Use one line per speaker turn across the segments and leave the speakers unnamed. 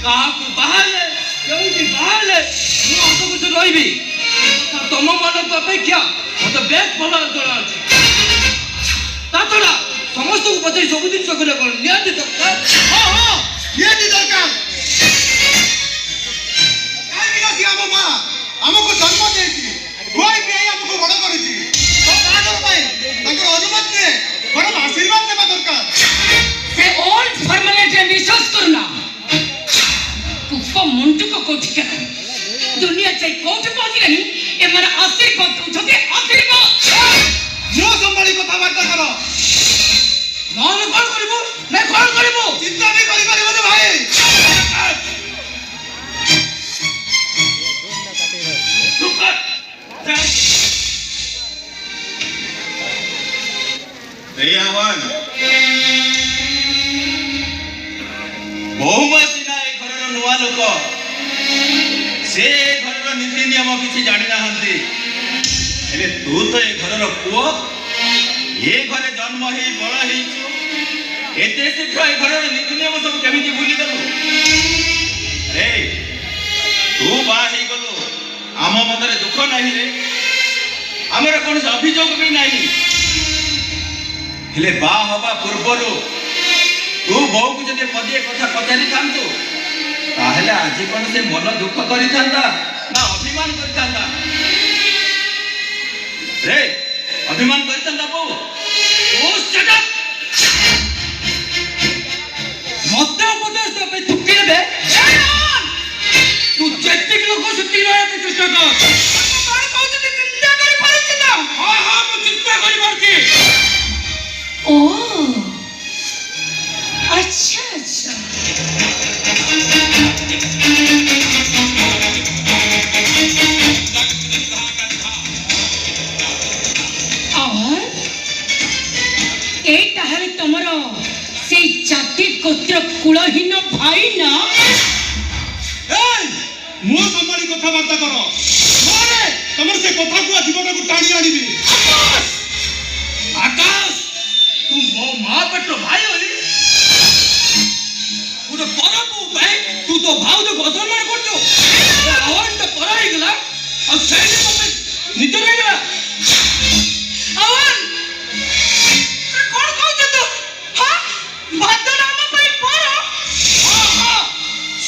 କାହାକୁ ବାହାହେଲେ କେଉଁଠି ବାହାହେଲେ ମୁଁ ଅସକୁଚ ରହିବି ତମମାନଙ୍କ ଅପେକ୍ଷା ମତେ ବେଶ ଭଲ ଜଣା ଅଛି। ତା ଛଡ଼ା ସମସ୍ତଙ୍କୁ ପଚାରି ସବୁ ଜିନିଷ କରିବା କ'ଣ ନିହାତି ଦରକାର?
ହଁ ନିହାତି ଦରକାର। କାହିଁକି ନା ସେ ଆମ ମା ଆମକୁ ଜନ୍ମ ଦେଇଛି, ଖୁଆଇ ପିଆଇ ଆମକୁ ବଡ଼ କରିଛି। ତ ବାହାଘର ପାଇଁ ତାଙ୍କର ଅନୁମତି ନୁହେଁ ବରଂ ଆଶୀର୍ବାଦ ଦେବା ଦରକାର।
ସେ ଓଲ୍ଡ ଫର୍ମାଲିଟିରେ ବିଶ୍ୱାସ କରୁନା। କୁପ ମୁଣ୍ଡକୁ କୋଉଠି ଦୁନିଆ ଯାଇ କୋଉଠି ପହଞ୍ଚିଲେଣି ଏମାନେ ଆଶୀର୍ବାଦ ଦଉଛନ୍ତି। ଆଶୀର୍ବାଦ
ମୁହଁ ସମ୍ଭାଳି କଥାବାର୍ତ୍ତା କର।
ନହେଲେ କ'ଣ କରିବୁ? ନା କ'ଣ କରିବୁ?
ଚିନ୍ତା ବି କରିପାରିବନି ଭାଇ।
ଆହ୍ୱାନ ବହୁମା ସିନା ଏ ଘରର ନୂଆ ଲୋକ, ସେ ଘରର ନୀତି ନିୟମ କିଛି ଜାଣିନାହାନ୍ତି। ହେଲେ ତୁ ତ ଏ ଘରର ପୁଅ, ଏ ଘରେ ଜନ୍ମ ହେଇ ବଡ଼ ହେଇଛୁ, ଏତେ ଶୀଘ୍ର ଏ ଘରର ନୀତି ନିୟମ ସବୁ କେମିତି ଭୁଲିଗଲୁ? ତୁ ବାହା ହେଇଗଲୁ, ଆମ ମନରେ ଦୁଃଖ ନାହିଁ ରେ, ଆମର କୌଣସି ଅଭିଯୋଗ ବି ନାହିଁ। ହେଲେ ବାହା ହବା ପୂର୍ବରୁ ତୁ ବୋଉକୁ ଯଦି ପଦିଏ କଥା ପଚାରିଥାନ୍ତୁ ତାହେଲେ ଆଜି କ'ଣ ସେ ମନ ଦୁଃଖ କରିଥାନ୍ତା ନା ଅଭିମାନ କରିଥାନ୍ତା? ରେ ଅଭିମାନ କରିଥାନ୍ତା ବୋଉ?
ମତେ ଉପଦେଶ ଦେବା ପାଇଁ ଚୁକ୍ତି ନେବେ? ତୁ ଯେତିକି ଲୋକ ସେତିକି ରହିବା ପାଇଁ ଚେଷ୍ଟା କର। ଚିନ୍ତା କରିପାରୁଛି ତ? ହଁ ମୁଁ ଚିନ୍ତା କରିପାରୁଛି।
ओ अच्छा अच्छा। और एटा है तमर से जाति गोत्र कुलहीन भाई ना?
मुह संभाली कथबार्ता कर। तमर से कथा को जीवन को टाणी आनिबी।
आकाश तू मो माँ पेट्रो भाई होली गोटे परबू भाई तू तो भाव जो असम्मान करछो। आवाज तो पर ही गला और सेठी मते निज रही गला। आवाज कौन कहछ तू? हां भात नाम पे पर। हां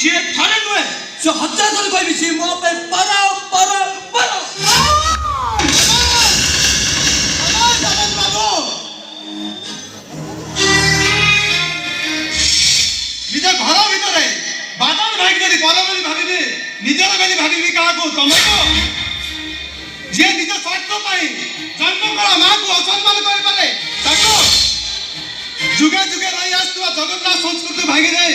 से थरे नुए से हजार थर कहबी से मो पे पर पर पर।
निज घर भितर बादल भाई जदि बल बोली भाविबे निजर बोली भाविबे काहाको तमको जे निज स्वार्थ पाई जन्म कला मां को असम्मान करि पारे ताको जुगे जुगे रही आसुवा जगन्नाथ संस्कृति भागी दे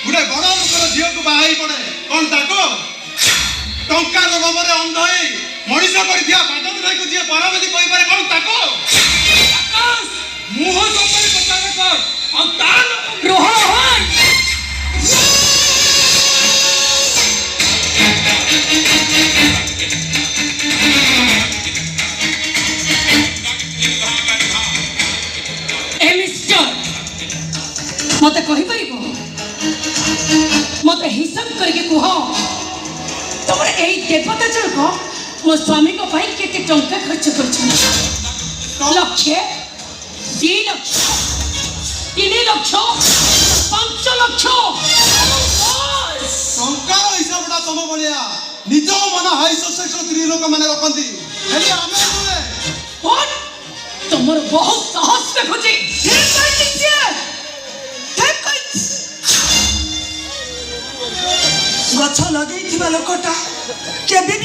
गुडे बड़ लोकर झियो को बाहाई पड़े कोन ताको टंका रो लोभरे अंध होई मनीष करि दिया बादल भाई को जे परबली कहि पारे कोन ताको?
आकाश मुह संभाली कथा कर और तान
रोहन ए मिस्टर मते कहि परिबो मते हिसाब करके कह तमर एई देवता जनक मो स्वामी को भाई केते टंका खर्च करछन? लक्ष 2 लक्ष 3 लक्ष 5 लक्ष
टंकार हिसाबटा तम बलिया निज मन हाई सोसाइटी स्त्री लोक माने रखंती हेले आमे नुए
कौन तमर बहुत साहस देखुची। ठीक कहि दिछे ठीक कहि
गछ लगेइथिबा लोकटा केबे